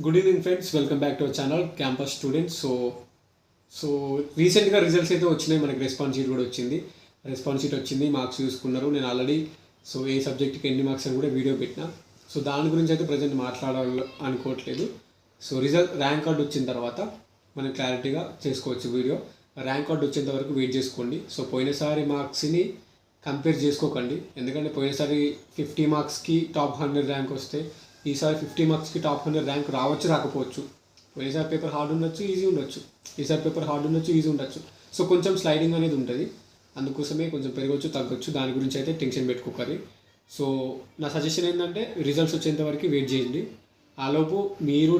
Good evening friends, welcome back to our channel campus students. So రీసెంట్గా results అయితే వచ్చినాయి. మనకి రెస్పాన్స్ షీట్ కూడా వచ్చింది. రెస్పాన్స్ షీట్ వచ్చింది, మార్క్స్ చూసుకున్నారు. నేను ఆల్రెడీ ఏ సబ్జెక్ట్కి ఎన్ని మార్క్స్ అని కూడా వీడియో పెట్టిన. సో దాని గురించి అయితే ప్రజెంట్ మాట్లాడాలి అనుకోవట్లేదు. ర్యాంక్ కార్డ్ వచ్చిన తర్వాత మనం క్లారిటీగా చేసుకోవచ్చు వీడియో. ర్యాంక్ కార్డ్ వచ్చేంత వరకు వెయిట్ చేసుకోండి. సో పోయినసారి మార్క్స్ని కంపేర్ చేసుకోకండి, ఎందుకంటే పోయినసారి 50 మార్క్స్కి టాప్ 100 ర్యాంక్ వస్తే ఈసారి 50 మార్క్స్కి టాప్ 100 ర్యాంక్ రావచ్చు, రాకపోవచ్చు. పోయినసారి పేపర్ హార్డ్ ఉండొచ్చు, ఈజీ ఉండొచ్చు. ఈసారి పేపర్ హార్డ్ ఉండొచ్చు, ఈజీ ఉండొచ్చు. సో కొంచెం స్లైడింగ్ అనేది ఉంటుంది, అందుకోసమే కొంచెం పెరగవచ్చు, తగ్గొచ్చు. దాని గురించి అయితే టెన్షన్ పెట్టుకోకరి. సో నా సజెషన్ ఏంటంటే రిజల్ట్స్ వచ్చేంత వరకు వెయిట్ చేయండి. ఆలోపు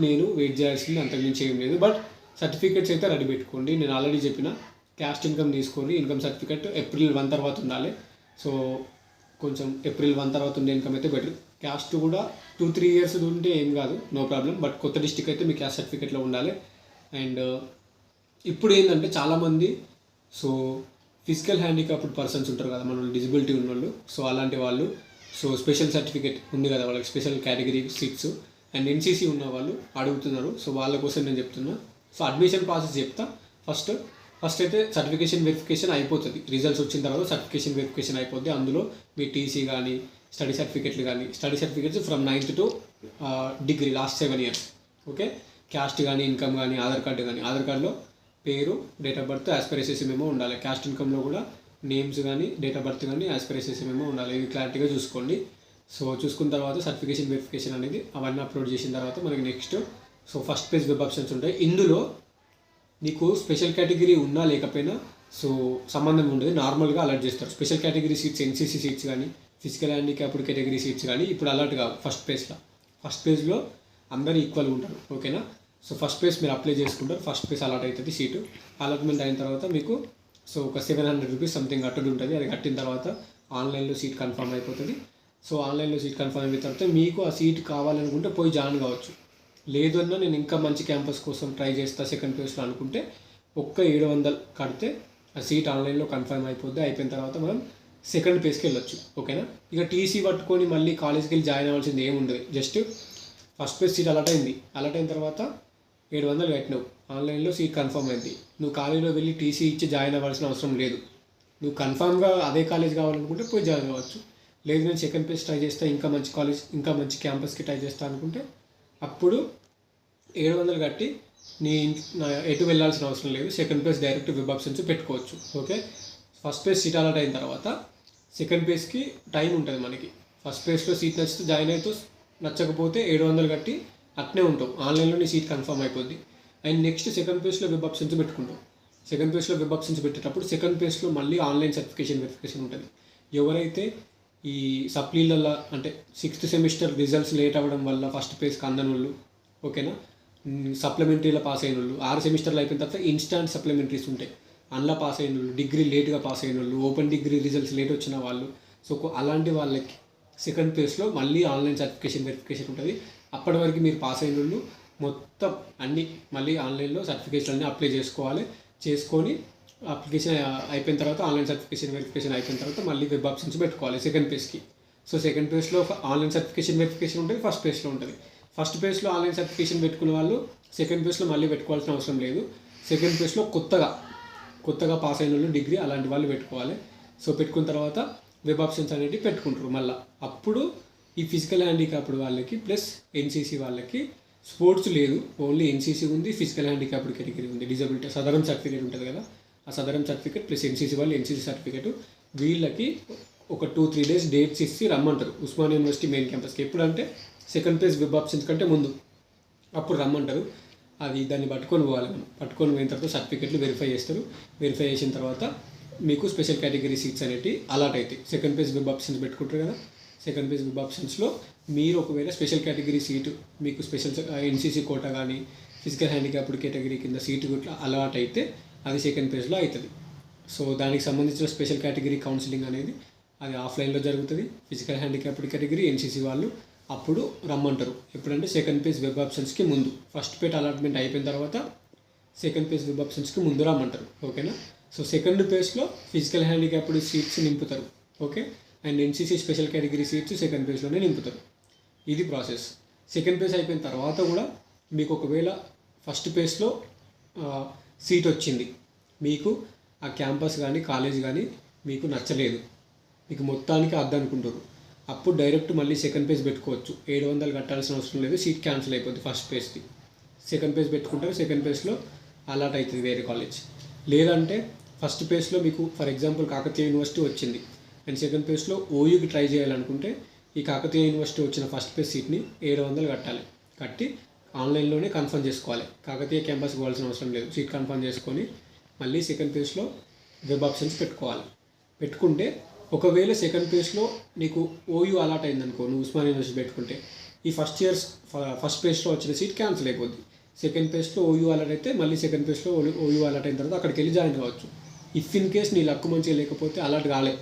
నేను వెయిట్ చేయాల్సింది, అంతకుమించి ఏం లేదు. బట్ సర్టిఫికేట్స్ అయితే రెడీ పెట్టుకోండి. నేను ఆల్రెడీ చెప్పిన క్యాస్ట్ ఇన్కమ్ తీసుకోండి. ఇన్కమ్ సర్టిఫికేట్ April 1 తర్వాత ఉండాలి. సో కొంచెం April 1 తర్వాత ఉండే ఇన్కమ్ అయితే బెటర్. క్యాస్ట్ కూడా 2-3 ఇయర్స్ ఉంటే ఏం కాదు, నో ప్రాబ్లం. బట్ కొత్త డిస్టిక్ అయితే మీ క్యాస్ట్ సర్టిఫికేట్లో ఉండాలి. అండ్ ఇప్పుడు ఏంటంటే చాలామంది ఫిజికల్ హ్యాండిక్యాప్డ్ పర్సన్స్ ఉంటారు కదా, మన డిజబిలిటీ ఉన్నోళ్ళు. సో అలాంటి వాళ్ళు స్పెషల్ సర్టిఫికేట్ ఉంది కదా, వాళ్ళకి special category seats and NCC ఉన్న వాళ్ళు అడుగుతున్నారు. సో వాళ్ళ కోసం నేను చెప్తున్నా. సో అడ్మిషన్ ప్రాసెస్ చెప్తా. ఫస్ట్ అయితే సర్టిఫికేషన్ వెరిఫికేషన్ అయిపోతుంది. రిజల్ట్స్ వచ్చిన తర్వాత సర్టిఫికేషన్ వెరిఫికేషన్ అయిపోద్ది. అందులో మీ టీసీ కానీ study certificates from 9th to degree last 7 years. Okay, caste కానీ ఇన్కమ్ కానీ ఆధార్ కార్డులో పేరు, date of birth, as per SSC memo ఉండాలి. క్యాస్ట్ ఇన్కమ్లో కూడా నేమ్స్ కానీ డేట్ ఆఫ్ బర్త్ కానీ యాజ్ పర్ SSC మెమో ఉండాలి. ఇది క్లారిటీగా చూసుకోండి. సో చూసుకున్న తర్వాత సర్టిఫికేషన్ వెరిఫికేషన్ అనేది అవన్నీ అప్లోడ్ చేసిన తర్వాత మనకి next first page web options ఉంటాయి. ఇందులో నీకు స్పెషల్ కేటగిరీ ఉన్నా లేకపోయినా సంబంధం ఉండదు, నార్మల్గా అలర్ట్ చేస్తారు. Special category seats, NCC seats కానీ ఫిజికల్ హ్యాండిక్యాప్డ్ కేటగిరీ సీట్స్ కానీ ఇప్పుడు అలర్ట్ కావు. ఫస్ట్ పేజ్లో అందరూ ఈక్వల్గా ఉంటారు. ఓకేనా? సో ఫస్ట్ పేజ్ మీరు అప్లై చేసుకుంటారు. ఫస్ట్ పేజ్ అలాట్ అవుతుంది సీటు. అలాట్మెంట్ అయిన తర్వాత మీకు ఒక 700 రూపీస్ సంథింగ్ కట్టడి ఉంటుంది. అది కట్టిన తర్వాత ఆన్లైన్లో సీట్ కన్ఫర్మ్ అయిపోతుంది. సో ఆన్లైన్లో సీట్ కన్ఫర్మ్ అయిన తర్వాత మీకు ఆ సీట్ కావాలనుకుంటే పోయి జాయిన్ కావచ్చు. లేదు అన్నా నేను ఇంకా మంచి క్యాంపస్ కోసం ట్రై చేస్తా సెకండ్ పేజ్లో అనుకుంటే 700 కడితే ఆ సీట్ ఆన్లైన్లో కన్ఫర్మ్ అయిపోద్ది. అయిపోయిన తర్వాత మనం సెకండ్ పేజ్కి వెళ్ళొచ్చు. ఓకేనా? ఇక టీసీ పట్టుకొని మళ్ళీ కాలేజ్కి వెళ్ళి జాయిన్ అవ్వాల్సింది ఏముండదు. Just first page seat alert అయిన తర్వాత 700 కట్టినావు, ఆన్లైన్లో సీట్ కన్ఫర్మ్ అయింది. నువ్వు కాలేజీలో వెళ్ళి టీసీ ఇచ్చి జాయిన్ అవ్వాల్సిన అవసరం లేదు. నువ్వు కన్ఫామ్గా అదే కాలేజ్ కావాలనుకుంటే పోయి జాయిన్ అవ్వచ్చు. లేదు నేను సెకండ్ పేజ్ ట్రై చేస్తా, ఇంకా మంచి కాలేజ్, ఇంకా మంచి క్యాంపస్కి ట్రై చేస్తా అనుకుంటే అప్పుడు 700 కట్టి ఎటు వెళ్ళాల్సిన అవసరం లేదు. Second page direct web options పెట్టుకోవచ్చు. Okay, first page seat alert అయిన తర్వాత సెకండ్ పేజ్కి టైం ఉంటుంది మనకి. ఫస్ట్ పేజ్లో సీట్ నచ్చితే జాయిన్ అవుతూ, నచ్చకపోతే 700 కట్టి అట్నే ఉంటావు. ఆన్లైన్లో నీ సీట్ కన్ఫర్మ్ అయిపోద్ది. అండ్ నెక్స్ట్ సెకండ్ పేజ్లో వెబ్ ఆప్షన్స్ పెట్టుకుంటావు. సెకండ్ పేజ్లో వెబ్ ఆప్షన్స్ పెట్టేటప్పుడు సెకండ్ పేజ్లో మళ్ళీ ఆన్లైన్ సర్టిఫికేషన్ వెరిఫికేషన్ ఉంటుంది. ఎవరైతే ఈ సప్లీలలో అంటే 6th సెమిస్టర్ రిజల్ట్స్ లేట్ అవ్వడం వల్ల ఫస్ట్ పేజ్కి అందని వాళ్ళు, ఓకేనా, సప్లిమెంటరీలో పాస్ అయిన వాళ్ళు, 6 సెమిస్టర్లు అయిపోయిన తర్వాత ఇన్స్టాంట్ సప్లిమెంటరీస్ ఉంటాయి, అందులో పాస్ అయిన వాళ్ళు, డిగ్రీ లేట్గా పాస్ అయిన వాళ్ళు, ఓపెన్ డిగ్రీ రిజల్ట్స్ లేట్ వచ్చిన వాళ్ళు. అలాంటి వాళ్ళకి సెకండ్ పేజ్లో మళ్ళీ ఆన్లైన్ సర్టిఫికేషన్ వెరిఫికేషన్ ఉంటుంది. అప్పటి వరకు మీరు పాస్ అయిన వాళ్ళు మొత్తం అన్నీ మళ్ళీ ఆన్లైన్లో సర్టిఫికేషన్ అన్నీ అప్లై చేసుకొని అప్లికేషన్ అయిపోయిన తర్వాత ఆన్లైన్ సర్టిఫికేషన్ వెరిఫికేషన్ అయిపోయిన తర్వాత మళ్ళీ వెబ్ ఆప్షన్స్ పెట్టుకోవాలి సెకండ్ పేజ్కి. సెకండ్ పేజ్లో ఆన్లైన్ సర్టిఫికేషన్ వెరిఫికేషన్ ఉంటుంది, ఫస్ట్ పేజ్లో ఉంటుంది. ఫస్ట్ పేజ్లో ఆన్లైన్ సర్టిఫికేషన్ పెట్టుకునే వాళ్ళు సెకండ్ పేజ్లో మళ్ళీ పెట్టుకోవాల్సిన అవసరం లేదు. సెకండ్ పేజ్లో కొత్తగా పాస్ అయిన వాళ్ళు, డిగ్రీ అలాంటి వాళ్ళు పెట్టుకోవాలి. పెట్టుకున్న తర్వాత వెబ్ ఆప్షన్స్ అనేవి పెట్టుకుంటారు. మళ్ళీ అప్పుడు ఈ ఫిజికల్ హ్యాండిక్యాప్డ్ వాళ్ళకి ప్లస్ NCC వాళ్ళకి స్పోర్ట్స్ లేదు, ఓన్లీ NCC ఉంది, ఫిజికల్ హ్యాండిక్యాప్డ్ కేటగిరీ ఉంది. డిజబిలిటీ సదరం సర్టిఫికేట్ ఉంటుంది కదా, ఆ సదరం సర్టిఫికేట్ ప్లస్ NCC వాళ్ళు NCC సర్టిఫికేట్ వీళ్ళకి ఒక 2-3 days డేట్స్ ఇచ్చి రమ్మంటారు ఉస్మానియా యూనివర్సిటీ మెయిన్ క్యాంపస్కి. ఎప్పుడంటే సెకండ్ పేజ్ వెబ్ ఆప్షన్స్ కంటే ముందు అప్పుడు రమ్మంటారు. దాన్ని పట్టుకొని పోవాలి. మనం పట్టుకొని పోయిన తర్వాత సర్టిఫికేట్లు వెరిఫై చేస్తారు. వెరిఫై చేసిన తర్వాత మీకు స్పెషల్ కేటగిరీ సీట్స్ అనేవి అలాట్ అవుతాయి. సెకండ్ పేజ్ వెబ్ ఆప్షన్స్ పెట్టుకుంటారు కదా, సెకండ్ పేజ్ వెబ్ ఆప్షన్స్లో మీరు ఒకవేళ స్పెషల్ కేటగిరీ సీటు మీకు స్పెషల్ NCC కోటా కానీ ఫిజికల్ హ్యాండిక్యాప్డ్ కేటగిరీ కింద సీటు ఇట్లా అలాట్ అయితే అది సెకండ్ పేజ్లో అవుతుంది. దానికి సంబంధించిన స్పెషల్ కేటగిరీ కౌన్సిలింగ్ అనేది అది ఆఫ్లైన్లో జరుగుతుంది. ఫిజికల్ హ్యాండిక్యాప్డ్ కేటగిరీ NCC వాళ్ళు అప్పుడు రమ్మంటారు. ఎప్పుడంటే సెకండ్ పేజ్ వెబ్ ఆప్షన్స్కి ముందు. ఫస్ట్ పేజ్ అలాట్మెంట్ అయిపోయిన తర్వాత సెకండ్ పేజ్ వెబ్ ఆప్షన్స్కి ముందు రమ్మంటారు. ఓకేనా? సెకండ్ పేజ్లో ఫిజికల్ హ్యాండిక్యాప్డ్ సీట్స్ నింపుతారు. Okay, and NCC special category seats second పేజ్లోనే నింపుతారు. ఇది ప్రాసెస్. సెకండ్ పేజ్ అయిపోయిన తర్వాత కూడా మీకు ఒకవేళ ఫస్ట్ పేజ్లో సీట్ వచ్చింది, మీకు ఆ క్యాంపస్ కానీ కాలేజ్ కానీ మీకు నచ్చలేదు, మీకు మొత్తానికి అద్దనుకుంటారు, అప్పుడు డైరెక్ట్ మళ్ళీ సెకండ్ పేజ్ పెట్టుకోవచ్చు. 700 కట్టాల్సిన అవసరం లేదు, సీట్ క్యాన్సిల్ అయిపోద్ది ఫస్ట్ పేజ్కి. సెకండ్ పేజ్ పెట్టుకుంటారు, సెకండ్ పేజ్లో అలాట్ అవుతుంది వేరే కాలేజ్. లేదంటే ఫస్ట్ పేజ్లో మీకు ఫర్ ఎగ్జాంపుల్ కాకతీయ యూనివర్సిటీ వచ్చింది అండ్ సెకండ్ పేజ్లో ఓయూకి ట్రై చేయాలనుకుంటే ఈ కాకతీయ యూనివర్సిటీ వచ్చిన ఫస్ట్ పేజ్ సీట్ని 700 కట్టాలి. కట్టి ఆన్లైన్లోనే కన్ఫర్మ్ చేసుకోవాలి. కాకతీయ క్యాంపస్కి పోవాల్సిన అవసరం లేదు. సీట్ కన్ఫర్మ్ చేసుకొని మళ్ళీ సెకండ్ పేజ్లో వెబ్ ఆప్షన్స్ పెట్టుకోవాలి. పెట్టుకుంటే ఒకవేళ సెకండ్ పేజ్లో నీకు ఓయూ అలాట్ అయిందనుకో, నువ్వు ఉస్మానియా యూనివర్సిటీ పెట్టుకుంటే ఈ ఫస్ట్ పేజ్లో వచ్చిన సీట్ క్యాన్సిల్ అయిపోద్ది. సెకండ్ పేజ్లో ఓయూ అలాట్ అయితే మళ్ళీ సెకండ్ పేజ్లో ఓయూ అలాట్ అయిన తర్వాత అక్కడికి వెళ్ళి జాయిన్ కావచ్చు. ఇఫ్ ఇన్ కేస్ నీ లక్ మంచిగా లేకపోతే అలాట్ కాలే,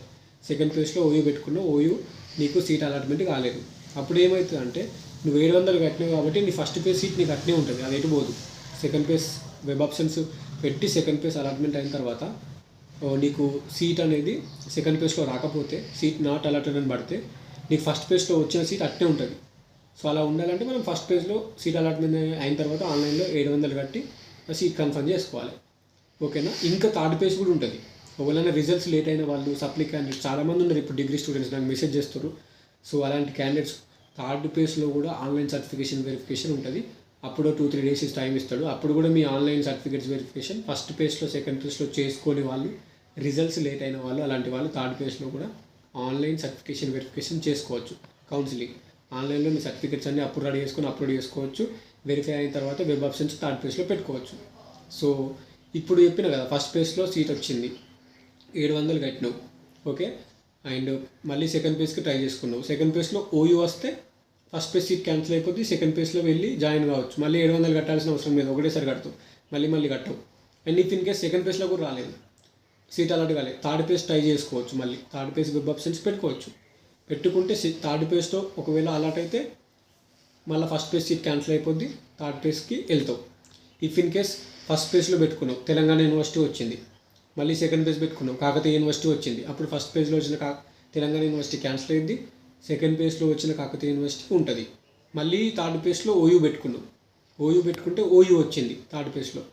సెకండ్ పేజ్లో ఓయూ పెట్టుకున్నావు, ఓయూ నీకు సీట్ అలాట్మెంట్ కాలేదు, అప్పుడు ఏమవుతుంది అంటే నువ్వు 700 కట్టినావు కాబట్టి నీ ఫస్ట్ పేజ్ సీట్ నీకు అట్నే ఉంటుంది, అది ఎటు పోదు. సెకండ్ పేజ్ వెబ్ ఆప్షన్స్ పెట్టి సెకండ్ పేజ్ అలాట్మెంట్ అయిన తర్వాత నీకు సీట్ అనేది సెకండ్ పేజ్లో రాకపోతే, సీట్ నాట్ అలాటెడ్ అని పడితే నీకు ఫస్ట్ పేజ్లో వచ్చిన సీట్ అట్నే ఉంటుంది. సో అలా ఉండాలంటే మనం ఫస్ట్ పేజ్లో సీట్ అలాట్మెంట్ అయిన తర్వాత ఆన్లైన్లో 700 కట్టి సీట్ కన్ఫర్మ్ చేసుకోవాలి. ఓకేనా. ఇంకా థర్డ్ పేజ్ కూడా ఉంటుంది. ఒకవేళ రిజల్ట్స్ లేట్ అయిన వాళ్ళు, సప్లీ క్యాండిడేట్స్ చాలామంది ఉన్నారు ఇప్పుడు డిగ్రీ స్టూడెంట్స్ నాకు మెసేజ్ చేస్తారు. సో అలాంటి క్యాండిడేట్స్ థర్డ్ పేజ్లో కూడా ఆన్లైన్ సర్టిఫికేషన్ వెరిఫికేషన్ ఉంటుంది. అప్పుడు 2-3 డేస్ టైం ఇస్తాడు. అప్పుడు కూడా మీ ఆన్లైన్ సర్టిఫికేట్స్ వెరిఫికేషన్ ఫస్ట్ పేజ్లో సెకండ్ పేజ్లో చేసుకొని వాళ్ళు, రిజల్ట్స్ లేట్ అయిన వాళ్ళు, అలాంటి వాళ్ళు థర్డ్ పేజ్లో కూడా ఆన్లైన్ సర్టిఫికేషన్ వెరిఫికేషన్ చేసుకోవచ్చు. కౌన్సిలింగ్ ఆన్లైన్లో మీ సర్టిఫికేట్స్ అన్నీ అప్లోడ్ చేసుకోవచ్చు. వెరిఫై అయిన తర్వాత వెబ్ ఆప్షన్స్ థర్డ్ పేజ్లో పెట్టుకోవచ్చు. సో ఇప్పుడు చెప్పిన కదా, ఫస్ట్ పేజ్లో సీట్ వచ్చింది, 700 కట్టినావు, ఓకే, అండ్ మళ్ళీ సెకండ్ పేజ్కి ట్రై చేసుకున్నావు. సెకండ్ పేజ్లో ఓయూ వస్తే ఫస్ట్ పేజ్ సీట్ క్యాన్సిల్ అయిపోద్ది, సెకండ్ పేజ్లో వెళ్ళి జాయిన్ కావచ్చు. మళ్ళీ 700 కట్టాల్సిన అవసరం లేదు, ఒకటేసారి కడతావు, మళ్ళీ కట్టవు. And if in case second పేజ్లో కూడా రాలేదు, సీట్ అలాంటి కాలేదు, థర్డ్ పేజ్ ట్రై చేసుకోవచ్చు. మళ్ళీ థర్డ్ పేజ్ వెబ్ ఆప్షన్స్ పెట్టుకోవచ్చు. పెట్టుకుంటే థర్డ్ పేజ్లో ఒకవేళ అలాట్ అయితే మళ్ళీ ఫస్ట్ పేజ్ సీట్ క్యాన్సిల్ అయిపోద్ది, థర్డ్ పేజ్కి వెళ్తావు. ఇఫ్ ఇన్ కేస్ ఫస్ట్ పేజ్లో పెట్టుకున్నావు తెలంగాణ యూనివర్సిటీ వచ్చింది, మళ్ళీ సెకండ్ పేజ్ పెట్టుకున్నావు కాకతీయ యూనివర్సిటీ వచ్చింది, అప్పుడు ఫస్ట్ పేజ్లో వచ్చిన తెలంగాణ యూనివర్సిటీ క్యాన్సిల్ అయింది, సెకండ్ పేజ్లో వచ్చిన కాకతీయ యూనివర్సిటీ ఉంటుంది. మళ్ళీ థర్డ్ పేజ్లో ఓయూ పెట్టుకున్నావు, ఓయూ పెట్టుకుంటే ఓయూ వచ్చింది థర్డ్ పేజ్లో,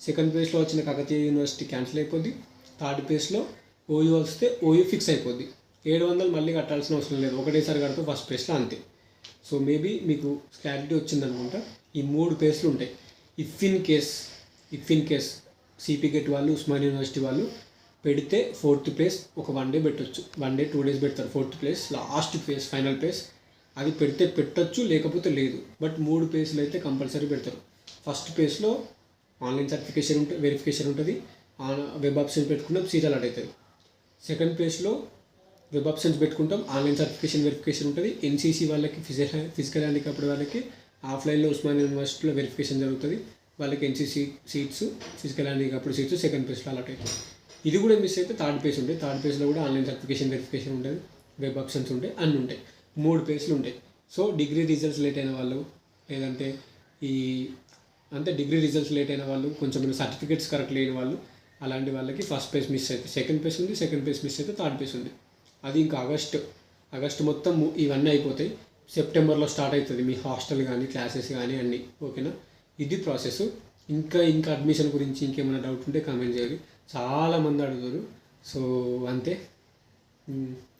సెకండ్ పేజ్లో వచ్చిన కాకతీయ యూనివర్సిటీ క్యాన్సిల్ అయిపోద్ది, థర్డ్ పేజ్లో ఓయూ వస్తే ఓయూ ఫిక్స్ అయిపోద్ది. 700 మళ్ళీ కట్టాల్సిన అవసరం లేదు, ఒకటేసారి కడతావు ఫస్ట్ పేజ్లో, అంతే. సో మేబీ మీకు క్లారిటీ వచ్చిందనుకుంటా. ఈ 3 పేజ్లు ఉంటాయి. If in case CP get వాళ్ళు, ఉస్మానియా యూనివర్సిటీ వాళ్ళు పెడితే ఫోర్త్ ప్లేస్ ఒక 1 డే పెట్టవచ్చు, 1 డే 2 డేస్ పెడతారు. Fourth place last page, final page, అది పెడితే పెట్టచ్చు, లేకపోతే లేదు. బట్ 3 పేజ్లు అయితే కంపల్సరీ పెడతారు. ఫస్ట్ పేజ్లో ఆన్లైన్ సర్టిఫికేషన్ వెరిఫికేషన్ ఉంటుంది, వెబ్ ఆప్షన్ పెట్టుకుంటాం, సీట్ అలాట్ అవుతుంది. సెకండ్ పేజ్లో వెబ్ ఆప్షన్స్ పెట్టుకుంటాం, ఆన్లైన్ సర్టిఫికేషన్ వెరిఫికేషన్ ఉంటుంది. ఎన్సీసీ వాళ్ళకి, ఫిజికల్ హ్యాండిక్యాప్డ్ వాళ్ళకి ఆఫ్లైన్లో ఉస్మానియా యూనివర్సిటీలో వెరిఫికేషన్ జరుగుతుంది. వాళ్ళకి NCC seats, physical handicapped seats second పేజ్లో అలాట్ అవుతుంది. ఇది కూడా మిస్ అయితే థర్డ్ పేజ్ ఉంటాయి. థర్డ్ పేజ్లో కూడా ఆన్లైన్ సర్టిఫికేషన్ వెరిఫికేషన్ ఉంటుంది, వెబ్ ఆప్షన్స్ ఉంటాయి, అన్నీ ఉంటాయి. 3 పేజ్లు ఉంటాయి. సో డిగ్రీ రిజల్ట్స్ లేట్ అయిన వాళ్ళు, లేదంటే డిగ్రీ రిజల్ట్స్ లేట్ అయిన వాళ్ళు, కొంచెం సర్టిఫికేట్స్ కరెక్ట్ లేని వాళ్ళు, అలాంటి వాళ్ళకి ఫస్ట్ పేజ్ మిస్ అయితే సెకండ్ పేజ్ ఉంది, సెకండ్ పేజ్ మిస్ అయితే థర్డ్ పేజ్ ఉంది. అది ఇంకా ఆగస్ట్ మొత్తం ఇవన్నీ అయిపోతాయి. సెప్టెంబర్లో స్టార్ట్ అవుతుంది మీ హాస్టల్ కానీ, క్లాసెస్ కానీ అన్నీ, ఓకేనా. ఇది ప్రాసెస్. ఇంకా అడ్మిషన్ గురించి ఇంకేమైనా డౌట్ ఉంటే కామెంట్ చేయాలి, చాలామంది అడుగుతారు. సో అంతే.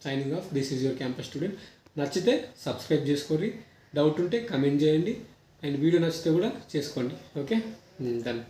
Signing off. This is your campus student. నచ్చితే సబ్స్క్రైబ్ చేసుకోండి, డౌట్ ఉంటే కమెంట్ చేయండి, అండ్ వీడియో నచ్చితే కూడా చేసుకోండి. Okay, done.